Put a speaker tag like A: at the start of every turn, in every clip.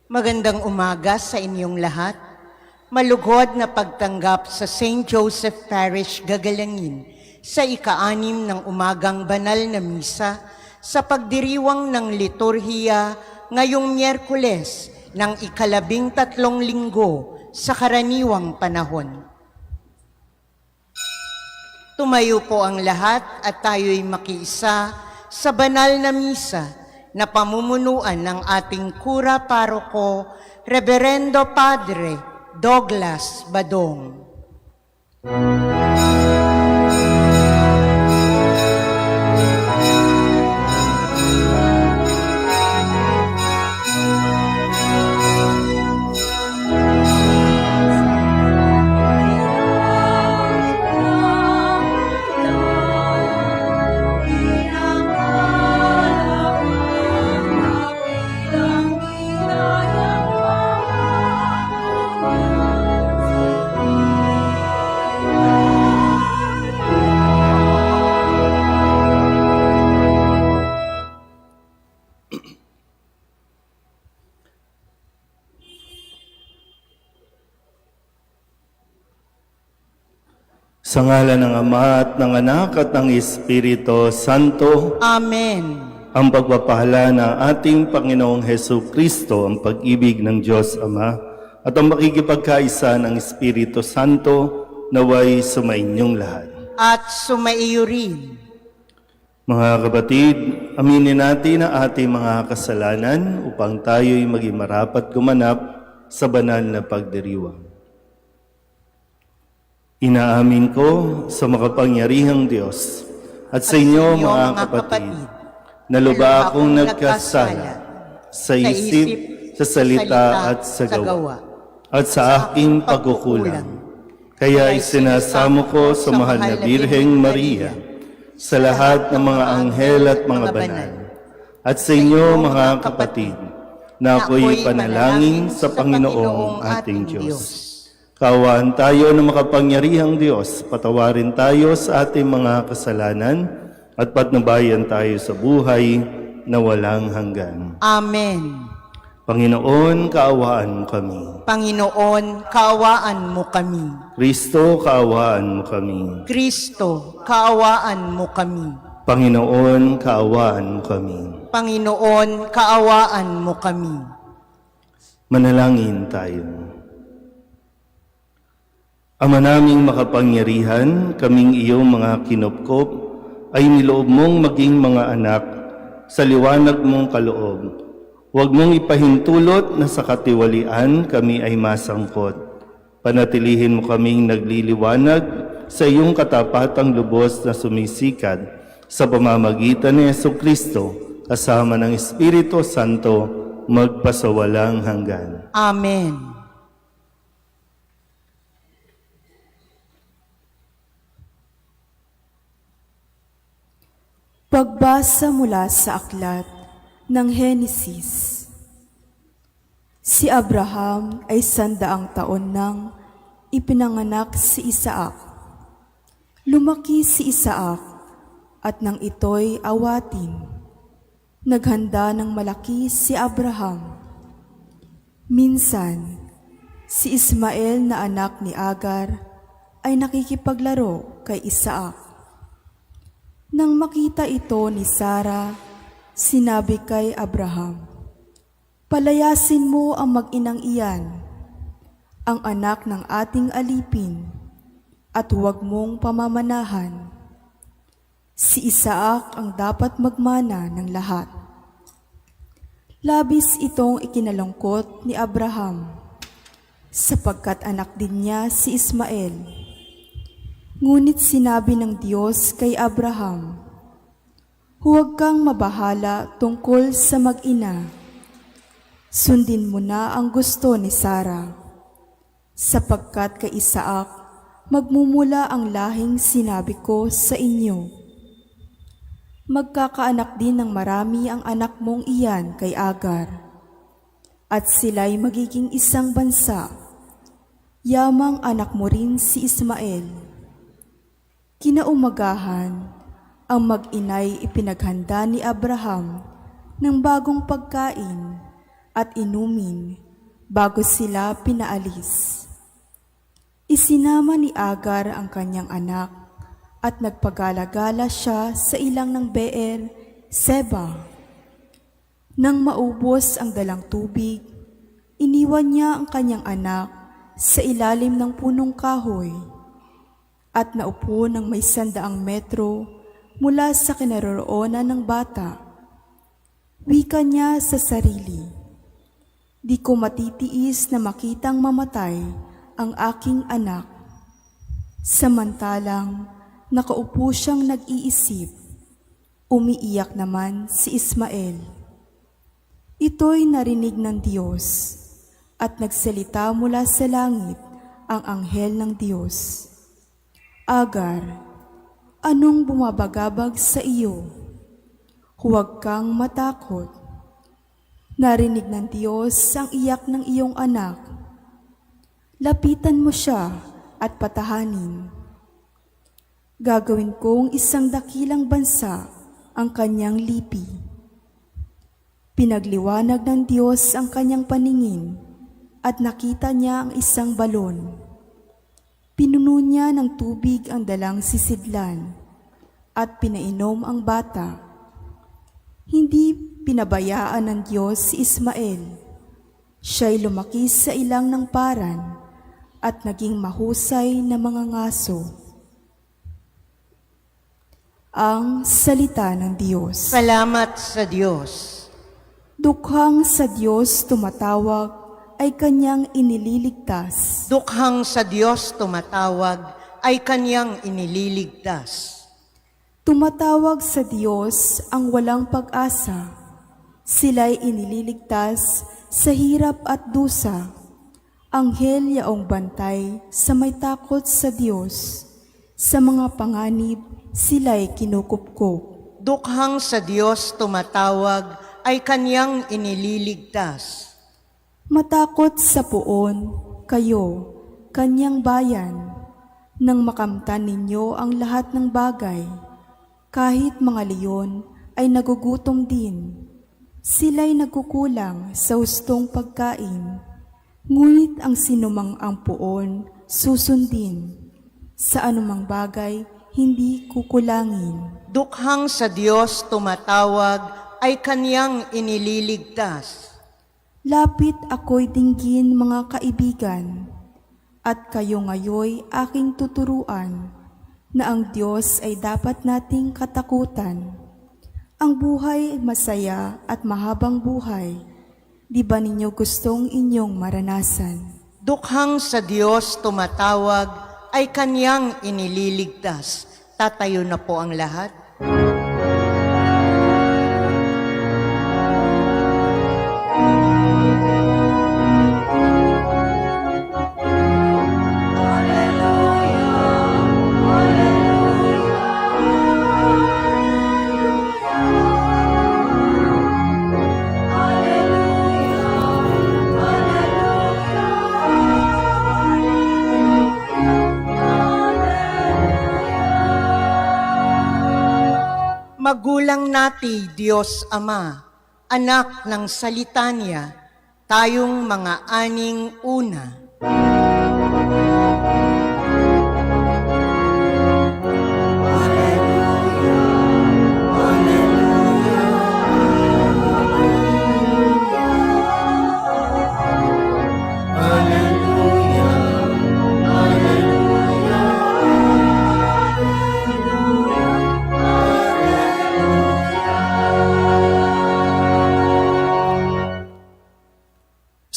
A: Magandang umaga sa inyong lahat. Malugod na pagtanggap sa St. Joseph Parish Gagalangin sa ika-6 ng umagang banal na misa sa pagdiriwang ng liturhiya ngayong Miyerkules ng ika-13 linggo sa karaniwang panahon. Tumayo po ang lahat at tayo'y makiisa sa banal na misa na pamumunuan ng ating Kura Paroko, Reverendo Padre Douglas Badong.
B: Sa ngalan ng Ama at ng Anak at ng Espiritu Santo.
A: Amen.
B: Ang pagpapahala ng ating Panginoong Hesus Kristo, ang pag-ibig ng Diyos Ama, at ang makikipagkaisa ng Espiritu Santo naway sumainyong lahat.
A: At sumaiyo rin.
B: Mga kapatid, aminin natin ang ating mga kasalanan upang tayo'y maging marapat gumanap sa banal na pagdiriwang. Inaamin ko sa makapangyarihang Diyos at sa inyo mga kapatid, na lubha akong nagkasala sa isip, sa salita at sa gawa, at sa aking pagkukulang. Kaya isinasamo ko sa mahal na Birheng Maria, sa lahat ng mga anghel at mga banal, at sa inyo mga kapatid, na ako'y panalangin sa Panginoong ating Diyos. Kaawaan tayo ng makapangyarihang Diyos, patawarin tayo sa ating mga kasalanan at patnubayan tayo sa buhay na walang hanggan.
A: Amen.
B: Panginoon, kaawaan mo kami.
A: Panginoon, kaawaan mo kami.
B: Kristo, kaawaan mo kami.
A: Kristo, kaawaan mo kami.
B: Panginoon, kaawaan mo kami.
A: Panginoon, kaawaan mo kami.
B: Manalangin tayo. Ama naming makapangyarihan, kaming iyong mga kinupkop, ay niloob mong maging mga anak sa liwanag mong kaloob. Huwag mong ipahintulot na sa katiwalian kami ay masangkot. Panatilihin mo kaming nagliliwanag sa iyong katapatang lubos na sumisikat sa pamamagitan ni Jesucristo kasama ng Espiritu Santo magpasawalang hanggan.
A: Amen.
C: Pagbasa mula sa aklat ng Henesis. Si Abraham ay 100 taon nang ipinanganak si Isaac. Lumaki si Isaac at nang ito'y awatin, naghanda ng malaki si Abraham. Minsan, si Ismael na anak ni Agar ay nakikipaglaro kay Isaac. Nang makita ito ni Sarah, sinabi kay Abraham, "Palayasin mo ang mag-inang iyan, ang anak ng ating alipin, at huwag mong pamamanahan. Si Isaac ang dapat magmana ng lahat." Labis itong ikinalungkot ni Abraham, sapagkat anak din niya si Ismael. Ngunit sinabi ng Diyos kay Abraham, "Huwag kang mabahala tungkol sa mag-ina. Sundin mo na ang gusto ni Sarah, sapagkat kay Isaac magmumula ang lahing sinabi ko sa inyo. Magkakaanak din ng marami ang anak mong iyan kay Agar, at sila'y magiging isang bansa. Yamang anak mo rin si Ismael." Kinaumagahan, ang mag-inay ipinaghanda ni Abraham ng bagong pagkain at inumin bago sila pinaalis. Isinama ni Agar ang kanyang anak at nagpagala-gala siya sa ilang ng Beer Seba. Nang maubos ang dalang tubig, iniwan niya ang kanyang anak sa ilalim ng punong kahoy at naupo ng may 100 metro mula sa kinaroroonan ng bata. Wika niya sa sarili, "Di ko matitiis na makitang mamatay ang aking anak." Samantalang nakaupo siyang nag-iisip, umiiyak naman si Ismael. Ito'y narinig ng Diyos at nagsalita mula sa langit ang anghel ng Diyos. "Agar, anong bumabagabag sa iyo? Huwag kang matakot. Narinig ng Diyos ang iyak ng iyong anak. Lapitan mo siya at patahanin. Gagawin kong isang dakilang bansa ang kanyang lipi." Pinagliwanag ng Diyos ang kanyang paningin at nakita niya ang isang balon. Pinuno niya ng tubig ang dalang sisidlan at pinainom ang bata. Hindi pinabayaan ng Diyos si Ismael. Siya'y lumaki sa ilang ng paran at naging mahusay na mga ngaso. Ang salita ng Diyos.
A: Salamat sa Diyos.
C: Dukhang sa Diyos tumatawag ay kanyang inililigtas.
A: Dukhang sa Diyos tumatawag ay kanyang inililigtas.
C: Tumatawag sa Diyos ang walang pag-asa. Sila'y inililigtas sa hirap at dusa. Anghel yaong bantay sa may takot sa Diyos. Sa mga panganib, sila'y kinukupkup.
A: Dukhang sa Diyos tumatawag ay kanyang inililigtas.
C: Matakot sa puon, kayo, kanyang bayan, nang makamtan ninyo ang lahat ng bagay. Kahit mga leon ay nagugutom din. Sila'y nagkukulang sa hustong pagkain. Ngunit ang sinumang ang puon, susundin. Sa anumang bagay, hindi kukulangin.
A: Dukhang sa Diyos tumatawag ay kanyang inililigtas.
C: Lapit ako'y dinggin mga kaibigan, at kayo ngayoy aking tuturuan na ang Diyos ay dapat nating katakutan. Ang buhay ay masaya at mahabang buhay. Di ba ninyo gustong inyong maranasan?
A: Dukhang sa Diyos tumatawag ay kanyang inililigtas. Tatayo na po ang lahat. Magulang nati, Diyos Ama, anak ng salita niya, tayong mga aning una.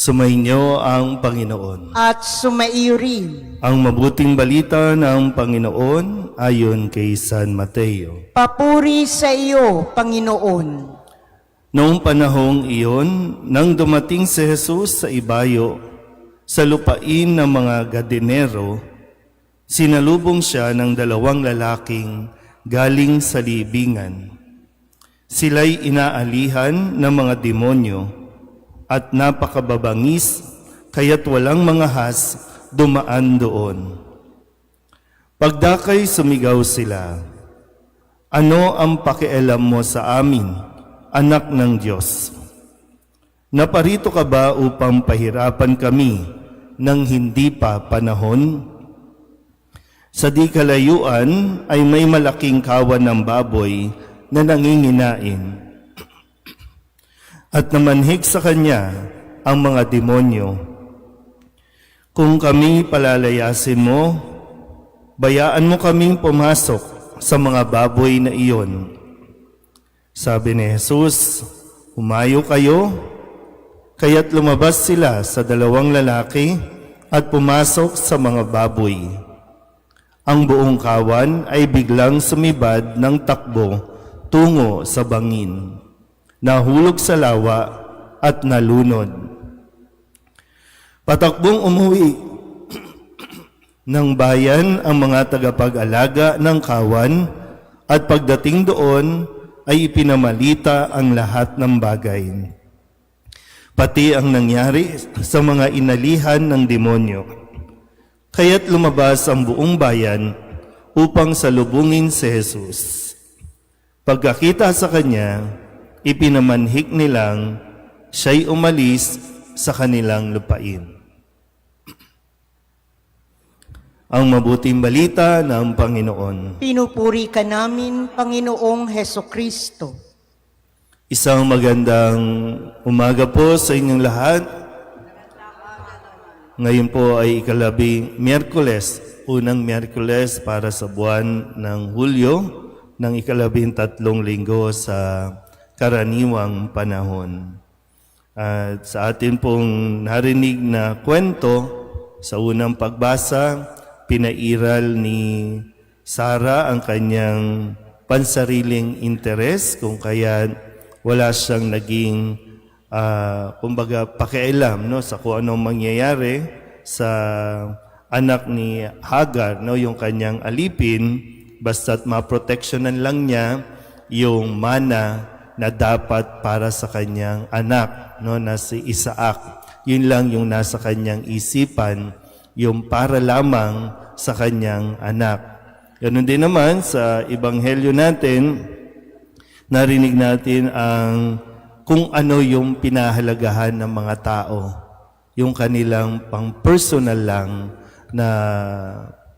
B: Sumainyo ang Panginoon.
A: At sumaiyo rin.
B: Ang mabuting balita ng Panginoon ayon kay San Mateo.
A: Papuri sa iyo, Panginoon.
B: Noong panahong iyon, nang dumating si Jesus sa ibayo, sa lupain ng mga Gadenero, sinalubong siya ng 2 lalaking galing sa libingan. Sila'y inaalihan ng mga demonyo at napakababangis, kaya't walang mga has dumaan doon. Pagdakay sumigaw sila, "Ano ang pakialam mo sa amin, anak ng Diyos? Naparito ka ba upang pahirapan kami ng hindi pa panahon? Sa di kalayuan ay may malaking kawan ng baboy na nanginginain at namanhik sa kanya ang mga demonyo. Kung kami palalayasin mo, bayaan mo kaming pumasok sa mga baboy na iyon. Sabi ni Jesus, humayo kayo, kaya't lumabas sila sa dalawang lalaki at pumasok sa mga baboy. Ang buong kawan ay biglang sumibad ng takbo tungo sa bangin. Nahulog sa lawa at nalunod. Patakbong umuwi ng bayan ang mga tagapag-alaga ng kawan at pagdating doon ay ipinamalita ang lahat ng bagay. Pati ang nangyari sa mga inalihan ng demonyo. Kaya't lumabas ang buong bayan upang salubungin si Jesus. Pagkakita sa kanya, ipinamanhik nilang siya'y umalis sa kanilang lupain. Ang mabuting balita ng Panginoon.
A: Pinupuri ka namin, Panginoong Hesukristo.
B: Isang magandang umaga po sa inyong lahat. Ngayon po ay ikalabing Miyerkules, unang Miyerkules para sa buwan ng Hulyo, ng ikalabing-tatlong linggo sa karaniwang panahon. At sa atin pong narinig na kwento, sa unang pagbasa, pinairal ni Sara ang kanyang pansariling interes kung kaya wala siyang naging kumbaga pakialam no sa kung anong mangyayari sa anak ni Hagar, no, yung kanyang alipin, basta't maproteksyonan lang niya yung mana na dapat para sa kanyang anak, no, na si Isaac. Yun lang yung nasa kanyang isipan, yung para lamang sa kanyang anak. Ganun din naman sa ebanghelyo natin, narinig natin ang kung ano yung pinahalagahan ng mga tao, yung kanilang pang-personal lang na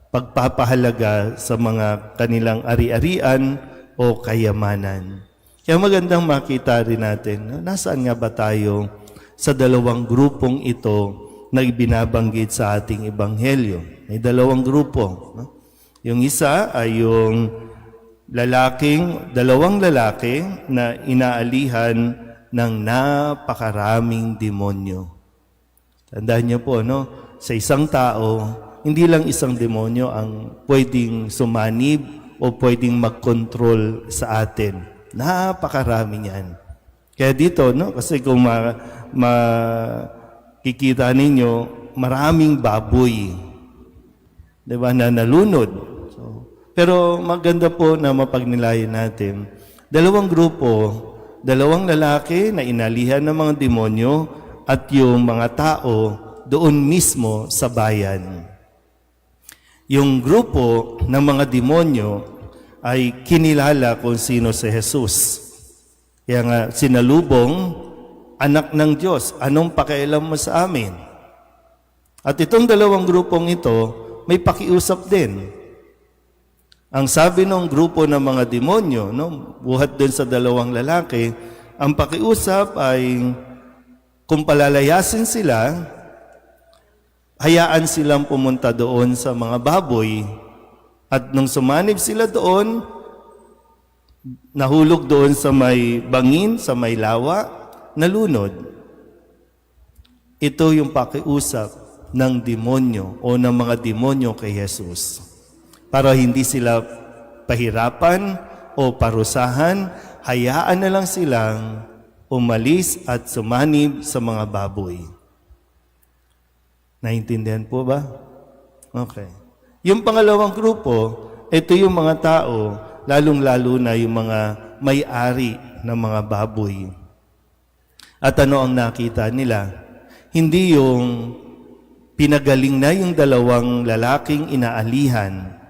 B: pagpapahalaga sa mga kanilang ari-arian o kayamanan. Kaya magandang makita rin natin, no? Nasaan nga ba tayo sa dalawang grupong ito na ibinabanggit sa ating ebanghelyo? May dalawang grupo. No? Yung isa ay yung dalawang lalaki na inaalihan ng napakaraming demonyo. Tandaan niyo po, no? Sa isang tao, hindi lang isang demonyo ang pwedeng sumanib o pwedeng mag-control sa atin. Napakarami niyan. Kaya dito, no? Kasi kung makikita ninyo, maraming baboy, diba, na nalunod. Pero maganda po na mapagnilayan natin. Dalawang grupo, dalawang lalaki na inalihan ng mga demonyo at yung mga tao doon mismo sa bayan. Yung grupo ng mga demonyo ay kinilala kung sino si Jesus. Kaya nga sinalubong, anak ng Diyos, anong pakialam mo sa amin? At itong dalawang grupong ito, may pakiusap din. Ang sabi ng grupo ng mga demonyo, no, buhat din sa dalawang lalaki, ang pakiusap ay kung palalayasin sila, hayaan silang pumunta doon sa mga baboy. At nung sumanib sila doon, nahulog doon sa may bangin, sa may lawa, nalunod. Ito yung pakiusap ng demonyo o ng mga demonyo kay Jesus. Para hindi sila pahirapan o parusahan, hayaan na lang silang umalis at sumanib sa mga baboy. Naintindihan po ba? Okay. Yung pangalawang grupo, ito yung mga tao, lalong-lalo na yung mga may-ari ng mga baboy. At ano ang nakita nila? Hindi yung pinagaling na yung dalawang lalaking inaalihan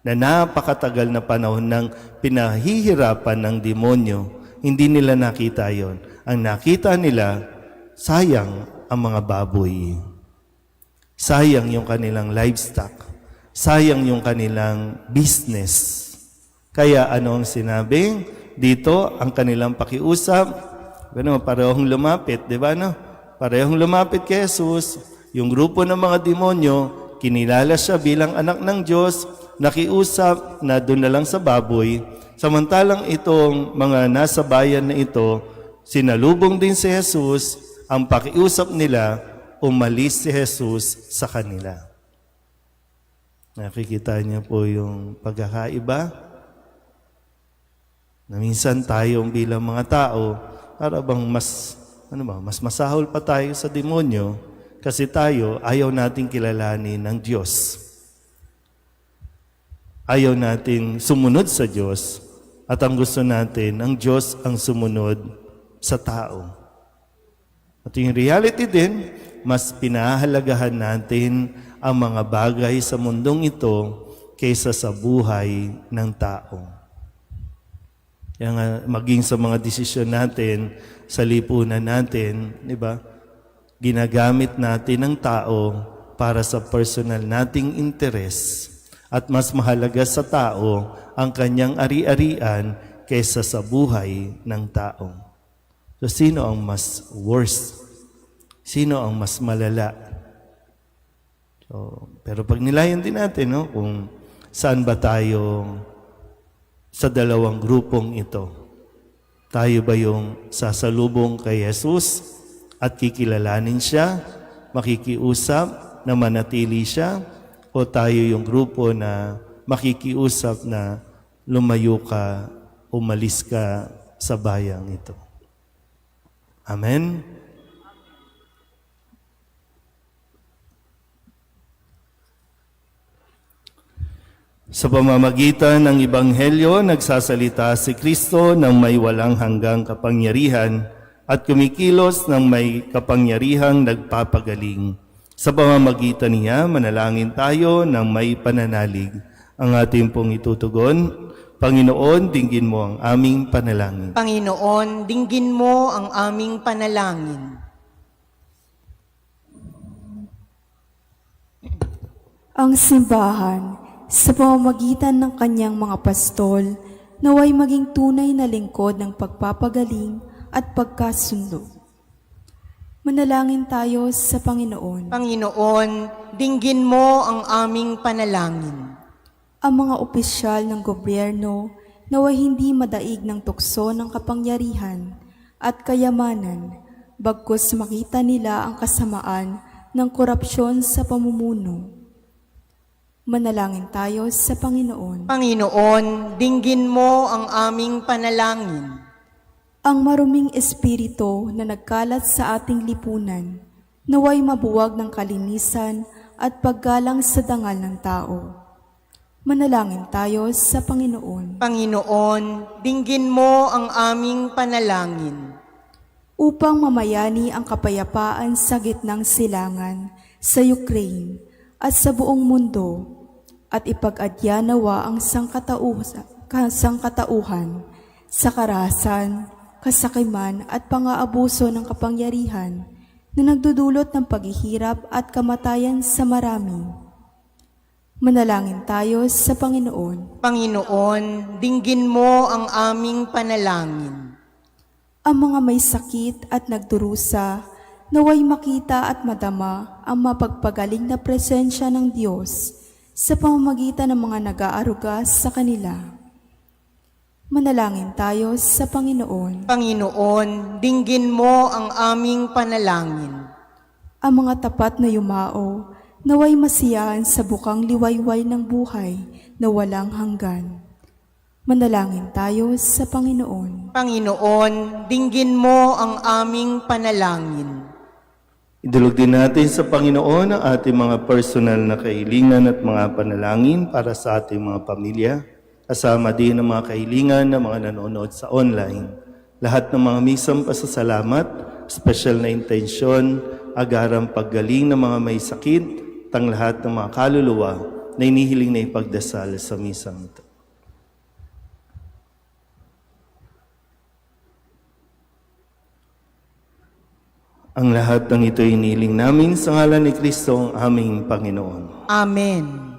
B: na napakatagal na panahon ng pinahihirapan ng demonyo. Hindi nila nakita yon. Ang nakita nila, sayang ang mga baboy. Sayang yung kanilang livestock. Sayang yung kanilang business. Kaya ano ang sinabi? Dito, ang kanilang pakiusap, parehong lumapit, di ba? No? Parehong lumapit kay Jesus. Yung grupo ng mga demonyo, kinilala siya bilang anak ng Diyos, nakiusap na doon na lang sa baboy. Samantalang itong mga nasa bayan na ito, sinalubong din si Jesus, ang pakiusap nila, umalis si Jesus sa kanila. Nakikita niyo po yung pagkakaiba? Na minsan tayong bilang mga tao, para bang mas masahol pa tayo sa demonyo kasi tayo ayaw nating kilalanin ng Diyos. Ayaw nating sumunod sa Diyos at ang gusto natin, ang Diyos ang sumunod sa tao. At yung reality din, mas pinahahalagahan natin ang mga bagay sa mundong ito kaysa sa buhay ng tao. Kaya nga, maging sa mga desisyon natin, sa lipunan natin, di ba? Ginagamit natin ang tao para sa personal nating interes at mas mahalaga sa tao ang kanyang ari-arian kaysa sa buhay ng tao. So, sino ang mas worst? Sino ang mas malala? So, pero pag nilayan din natin, no, kung saan ba tayo sa dalawang grupong ito. Tayo ba yung sasalubong kay Jesus at kikilalanin siya, makikiusap na manatili siya, o tayo yung grupo na makikiusap na lumayo ka, umalis ka sa bayang ito. Amen? Sa pamamagitan ng Ebanghelyo, nagsasalita si Kristo ng may walang hanggang kapangyarihan at kumikilos ng may kapangyarihang nagpapagaling. Sa pamamagitan niya, manalangin tayo ng may pananalig. Ang ating pong itutugon, Panginoon, dinggin mo ang aming panalangin.
A: Panginoon, dinggin mo ang aming panalangin.
C: Ang simbahan, sa pamamagitan ng kanyang mga pastol, naway maging tunay na lingkod ng pagpapagaling at pagkasundo. Manalangin tayo sa Panginoon.
A: Panginoon, dinggin mo ang aming panalangin.
C: Ang mga opisyal ng gobyerno naway hindi madaig ng tukso ng kapangyarihan at kayamanan, bagkus makita nila ang kasamaan ng korupsyon sa pamumuno. Manalangin tayo sa Panginoon.
A: Panginoon, dinggin mo ang aming panalangin.
C: Ang maruming espiritu na nagkalat sa ating lipunan, naway mabuwag ng kalinisan at paggalang sa dangal ng tao. Manalangin tayo sa Panginoon.
A: Panginoon, dinggin mo ang aming panalangin.
C: Upang mamayani ang kapayapaan sa gitnang silangan sa Ukraine at sa buong mundo, at ipag-adya nawa ang sangkatauhan sa karahasan, kasakiman at pang-aabuso ng kapangyarihan na nagdudulot ng paghihirap at kamatayan sa marami. Manalangin tayo sa Panginoon.
A: Panginoon, dinggin mo ang aming panalangin.
C: Ang mga may sakit at nagdurusa, naway makita at madama ang mapagpagaling na presensya ng Diyos sa pamamagitan ng mga nag-aaruga sa kanila. Manalangin tayo sa Panginoon.
A: Panginoon, dinggin mo ang aming panalangin.
C: Ang mga tapat na yumao, naway masiyahan sa bukang liwayway ng buhay na walang hanggan. Manalangin tayo sa Panginoon.
A: Panginoon, dinggin mo ang aming panalangin.
B: Idulog din natin sa Panginoon ang ating mga personal na kahilingan at mga panalangin para sa ating mga pamilya, kasama din ang mga kahilingan ng mga nanonood sa online. Lahat ng mga misang pasasalamat, special na intensyon, agarang paggaling ng mga may sakit, tang lahat ng mga kaluluwa na inihiling na ipagdasal sa misang ito. Ang lahat ng ito iniling namin sa ngalan ni Kristo ang aming Panginoon.
A: Amen.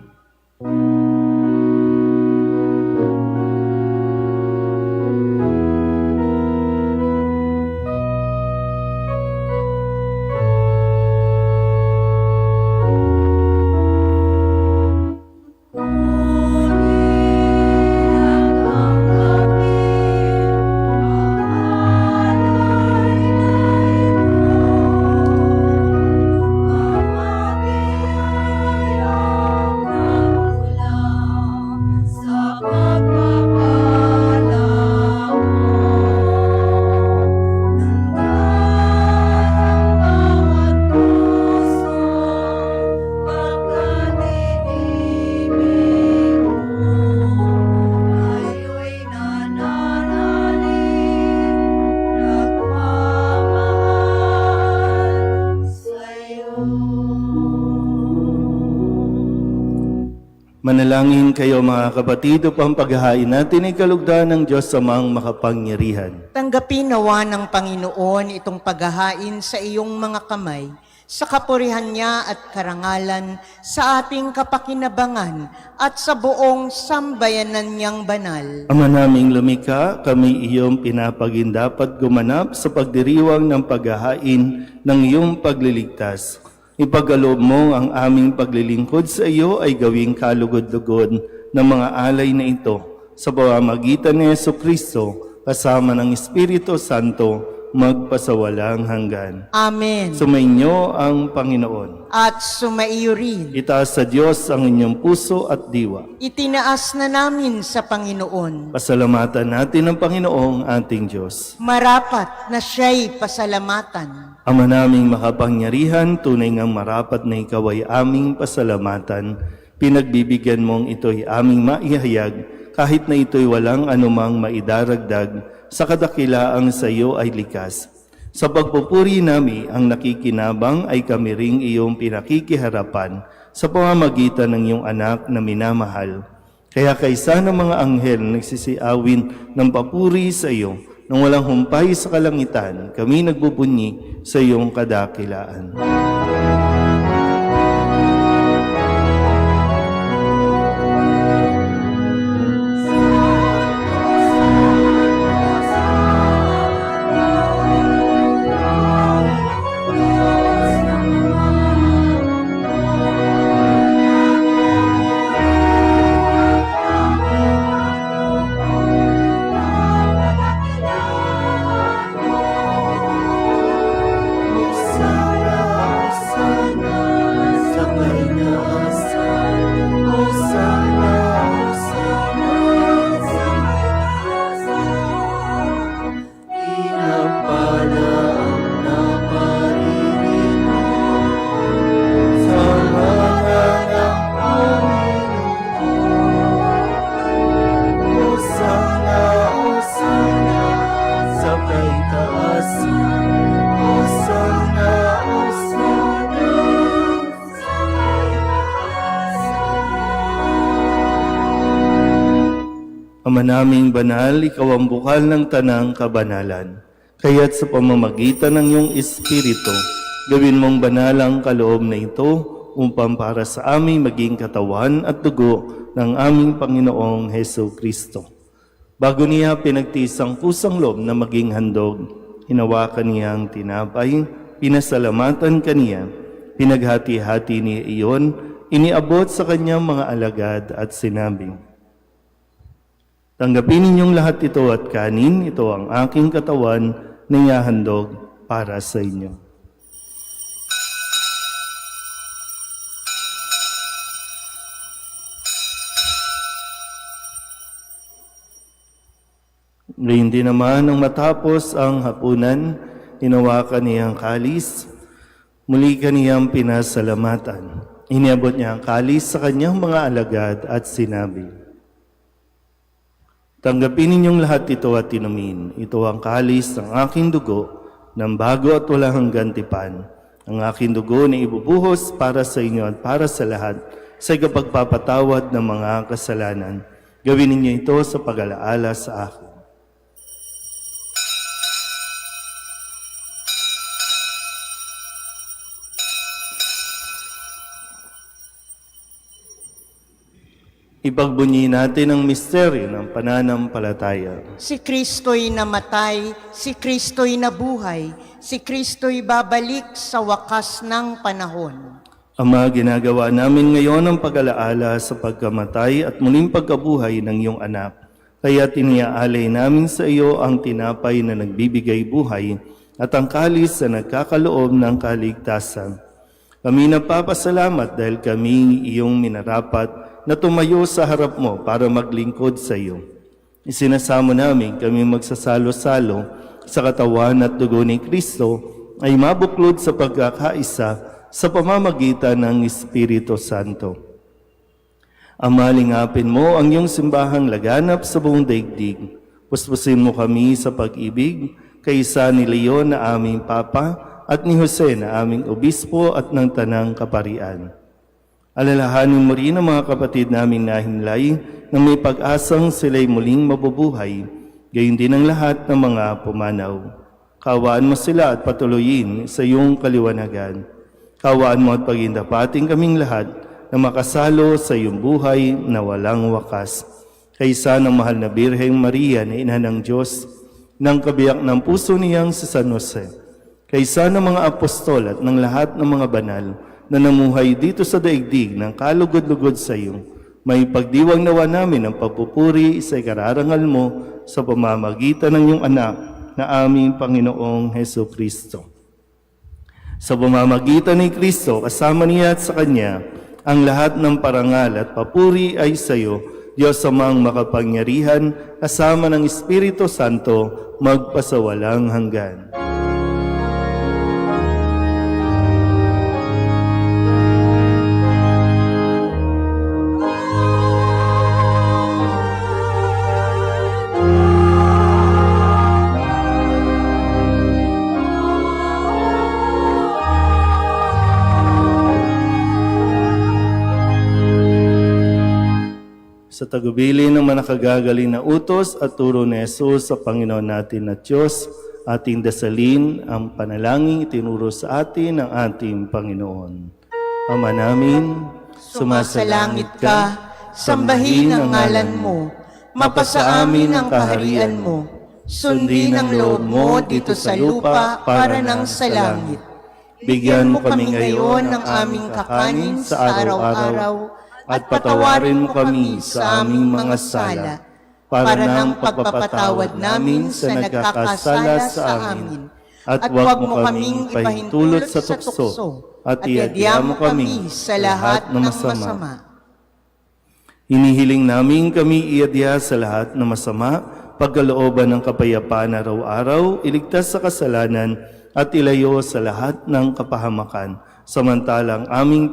B: Manalangin kayo mga kapatid upang paghahain natin ay kalugdan ng Diyos Amang makapangyarihan.
A: Tanggapin nawa ng Panginoon itong paghahain sa iyong mga kamay, sa kapurihan niya at karangalan, sa ating kapakinabangan at sa buong sambayanan niyang banal.
B: Ama naming lumikha, kami iyong pinapagindapat gumanap sa pagdiriwang ng paghahain ng iyong pagliligtas. Ipagkaloob mo ang aming paglilingkod sa iyo ay gawing kalugod-lugod ng mga alay na ito sa pamamagitan ni Jesucristo kasama ng Espiritu Santo magpasawalang hanggan.
A: Amen.
B: Sumainyo ang Panginoon.
A: At sumaiyo rin.
B: Itaas sa Diyos ang inyong puso at diwa.
A: Itinaas na namin sa Panginoon.
B: Pasalamatan natin ang Panginoong ating Diyos.
A: Marapat na siya'y pasalamatan.
B: Ama naming makapangyarihan, tunay ngang marapat na ikaw ay aming pasalamatan. Pinagbibigyan mong ito'y aming maihayag, kahit na ito'y walang anumang maidaragdag, sa kadakilaang sa iyo ay likas. Sa pagpupuri nami, ang nakikinabang ay kami ring iyong pinakikiharapan sa pamamagitan ng iyong anak na minamahal. Kaya kaysa ng mga anghel nagsisiawin ng papuri sa iyo, nang walang humpay sa kalangitan, kami nagbubunyi sa iyong kadakilaan. Ama naming banal, ikaw ang bukal ng tanang kabanalan. Kaya't sa pamamagitan ng iyong Espiritu, gawin mong banal ang kaloob na ito upang para sa aming maging katawan at dugo ng aming Panginoong Heso Kristo. Bago niya pinagtiis ang pusang loob na maging handog, hinawakan niya ang tinapay, pinasalamatan kaniya, pinaghati-hati niya iyon, iniabot sa kanyang mga alagad at sinabi, "Tanggapin ninyong lahat ito at kanin, ito ang aking katawan na ihahandog para sa inyo." Ngayon din naman, nang matapos ang hapunan, hinawakan niya ang kalis, muli kaniyang pinasalamatan. Iniabot niya ang kalis sa kanyang mga alagad at sinabi, "Tanggapin ninyong lahat ito at inumin. Ito ang kalis ng aking dugo, ng bago at walang hanggang tipan. Ang aking dugo na ibubuhos para sa inyo at para sa lahat sa ikapagpapatawad ng mga kasalanan. Gawin ninyo ito sa pag-alaala sa akin." Ipagbunyi natin ang misteryo ng pananampalataya.
A: Si Kristo'y namatay, si Kristo'y nabuhay, si Kristo'y babalik sa wakas ng panahon.
B: Ama, ginagawa namin ngayon ang pag-alaala sa pagkamatay at muling pagkabuhay ng iyong anak. Kaya tiniaalay namin sa iyo ang tinapay na nagbibigay buhay at ang kalis na nagkakaloob ng kaligtasan. Kami nagpapasalamat dahil kami iyong minarapat na tumayo sa harap mo para maglingkod sa iyo. Isinasamo namin kami magsasalo-salo sa katawan at dugo ni Kristo ay mabuklod sa pagkakaisa sa pamamagitan ng Espiritu Santo. Ama, lingapin mo ang iyong simbahang laganap sa buong daigdig. Puspusin mo kami sa pag-ibig, kaysa ni Leon na aming Papa at ni Jose na aming Obispo at ng Tanang Kaparian. Alalahanin mo rin ang mga kapatid naming nahimlay na may pag-asang sila'y muling mabubuhay, gayon din ang lahat ng mga pumanaw. Kawaan mo sila at patuloyin sa iyong kaliwanagan. Kawaan mo at pagindapating kaming lahat na makasalo sa iyong buhay na walang wakas. Kaysa ng mahal na Birheng Maria na Ina ng Diyos, ng kabiyak ng puso niyang si San Jose, kaysa ng mga apostol at ng lahat ng mga banal na namuhay dito sa daigdig ng kalugod-lugod sa iyo, may pagdiwang nawa namin ang pagpupuri sa ikararangal mo sa pamamagitan ng iyong anak na aming Panginoong Heso Kristo. Sa pamamagitan ni Kristo, kasama niya at sa Kanya, ang lahat ng parangal at papuri ay sa iyo, Diyos amang makapangyarihan, kasama ng Espiritu Santo, magpasawalang hanggan. Sa tagubili ng manakagagaling na utos at turo ni Jesus sa Panginoon natin na Diyos, ating dasalin ang panalangin itinuro sa atin ng ating Panginoon. Ama namin,
A: Sumasalangit ka, sambahin ang ngalan mo, mapasa amin ang kaharian mo, sundin ang loob mo dito sa lupa para nang sa langit. Bigyan mo kami ngayon ng aming kakanin sa araw-araw, at patawarin mo kami sa aming mga sala, para ng pagpapatawad namin sa nagkakasala sa amin. At huwag mo kaming ipahintulot sa tukso, at iadya mo kami sa lahat ng masama.
B: Hinihiling namin kami iadya sa lahat ng masama, pagkalooban ng kapayapaan araw-araw, iligtas sa kasalanan, at ilayo sa lahat ng kapahamakan, samantalang aming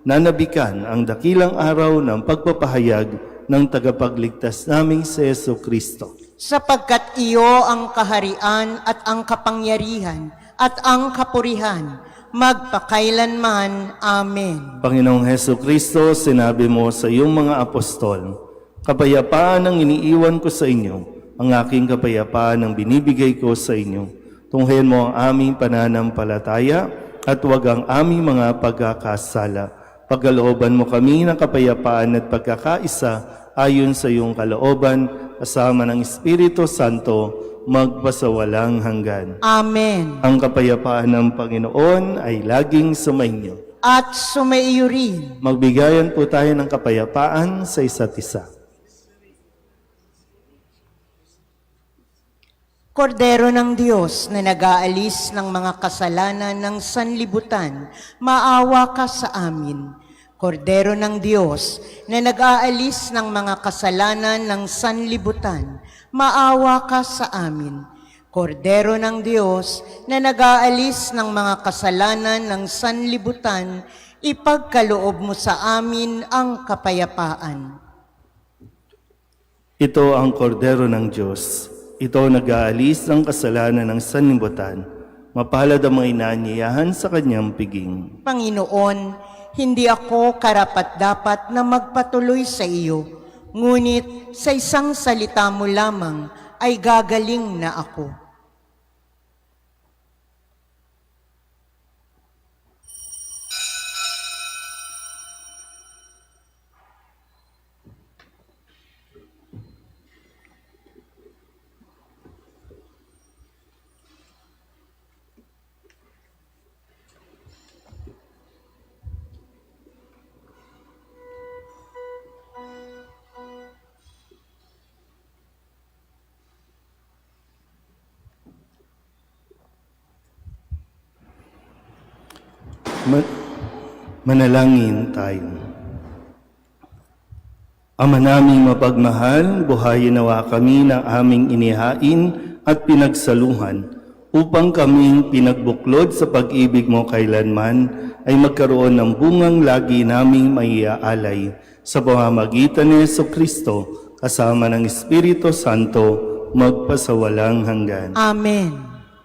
B: nananabikan ang dakilang araw ng pagpapahayag ng tagapagligtas naming si Yesu Kristo.
A: Sapagkat iyo ang kaharian at ang kapangyarihan at ang kapurihan, magpakailanman. Amen.
B: Panginoong Heso Kristo, sinabi mo sa iyong mga apostol, kapayapaan ang iniiwan ko sa inyo, ang aking kapayapaan ang binibigay ko sa inyo. Tunghayan mo ang aming pananampalataya at huwag ang aming mga pagkakasala. Pagkalooban mo kami ng kapayapaan at pagkakaisa ayon sa iyong kalooban, kasama ng Espiritu Santo, magpasawalang hanggan.
A: Amen.
B: Ang kapayapaan ng Panginoon ay laging sumainyo.
A: At sumaiyo rin.
B: Magbigayan po tayo ng kapayapaan sa isa't isa.
A: Kordero ng Diyos na nag-aalis ng mga kasalanan ng sanlibutan, maawa ka sa amin. Kordero ng Diyos na nag-aalis ng mga kasalanan ng sanlibutan, maawa ka sa amin. Kordero ng Diyos na nag-aalis ng mga kasalanan ng sanlibutan, ipagkaloob mo sa amin ang kapayapaan.
B: Ito ang kordero ng Diyos. Ito nag-aalis ng kasalanan ng sanlibutan. Mapalad ang mga inaanyayahan sa kanyang piging.
A: Panginoon, hindi ako karapat-dapat na magpatuloy sa iyo, ngunit sa isang salita mo lamang ay gagaling na ako.
B: Manalangin tayo. Ama naming mapagmahal, buhayin nawa kami ng aming inihain at pinagsaluhan upang kaming pinagbuklod sa pag-ibig mo kailanman ay magkaroon ng bungang lagi naming maiaalay sa pamamagitan ni Jesucristo kasama ng Espiritu Santo magpasawalang hanggan.
A: Amen.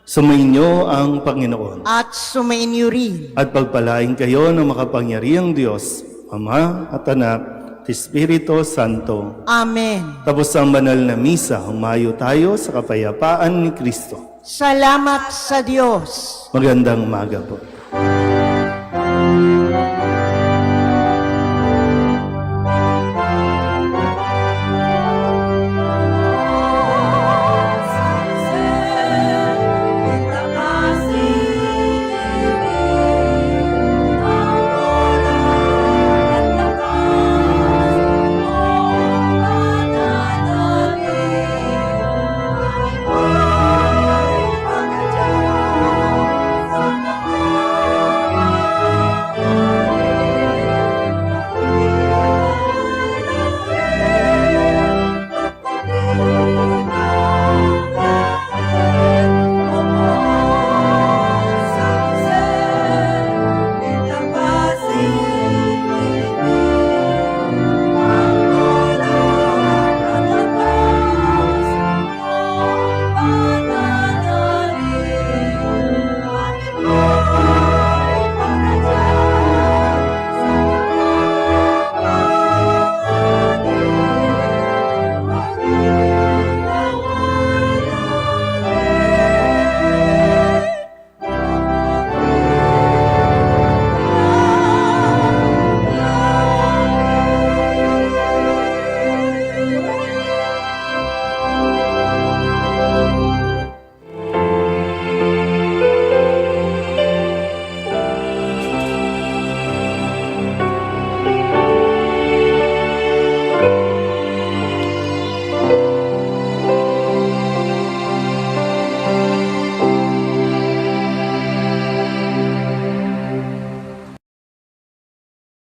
B: Sumainyo ang Panginoon.
A: At sumainyo rin.
B: At pagpalain kayo ng makapangyarihang Diyos, Ama at Anak, at Espiritu Santo.
A: Amen.
B: Tapos ang banal na misa, humayo tayo sa kapayapaan ni Kristo.
A: Salamat sa Diyos.
B: Magandang umaga po.